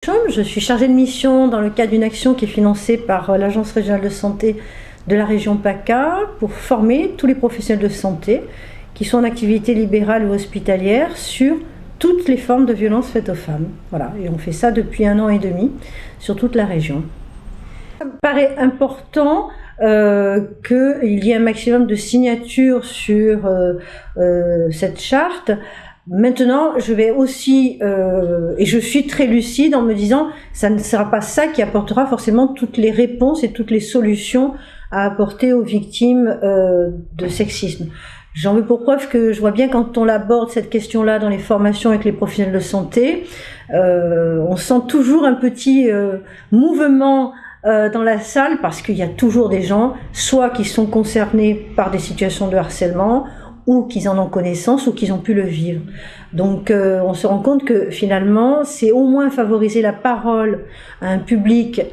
Sturm, je suis chargée de mission dans le cadre d'une action qui est financée par l'Agence régionale de santé de la région PACA pour former tous les professionnels de santé qui sont en activité libérale ou hospitalière sur toutes les formes de violences faites aux femmes. Voilà, et on fait ça depuis 1 an et demi sur toute la région. Ça me paraît important qu'il y ait un maximum de signatures sur cette charte. Maintenant, je vais aussi, et je suis très lucide en me disant, ça ne sera pas ça qui apportera forcément toutes les réponses et toutes les solutions à apporter aux victimes de sexisme. J'en veux pour preuve que je vois bien quand on aborde cette question-là dans les formations avec les professionnels de santé, on sent toujours un petit mouvement dans la salle parce qu'il y a toujours des gens, soit qui sont concernés par des situations de harcèlement, ou qu'ils en ont connaissance, ou qu'ils ont pu le vivre. Donc on se rend compte que finalement, c'est au moins favoriser la parole à un public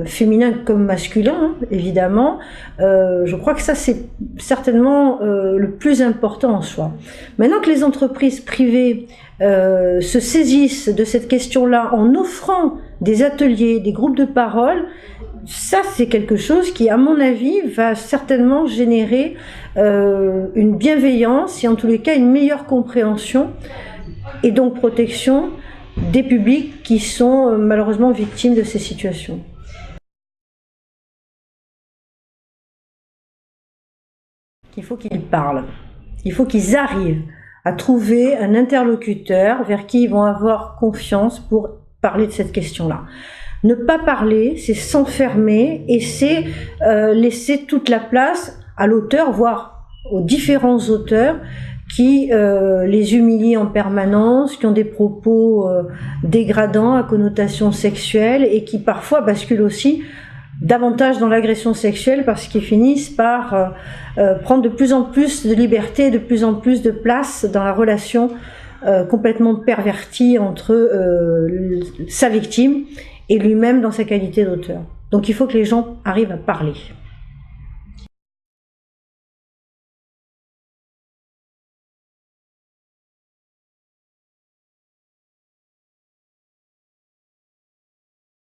féminin comme masculin, hein, évidemment. Je crois que ça, c'est certainement le plus important en soi. Maintenant que les entreprises privées se saisissent de cette question-là en offrant des ateliers, des groupes de parole, ça, c'est quelque chose qui, à mon avis, va certainement générer une bienveillance et en tous les cas une meilleure compréhension et donc protection des publics qui sont malheureusement victimes de ces situations. Il faut qu'ils parlent, il faut qu'ils arrivent à trouver un interlocuteur vers qui ils vont avoir confiance pour parler de cette question-là. Ne pas parler, c'est s'enfermer et c'est laisser toute la place à l'auteur, voire aux différents auteurs qui les humilient en permanence, qui ont des propos dégradants à connotation sexuelle et qui parfois basculent aussi davantage dans l'agression sexuelle parce qu'ils finissent par prendre de plus en plus de liberté, de plus en plus de place dans la relation complètement pervertie entre sa victime et lui-même dans sa qualité d'auteur. Donc il faut que les gens arrivent à parler.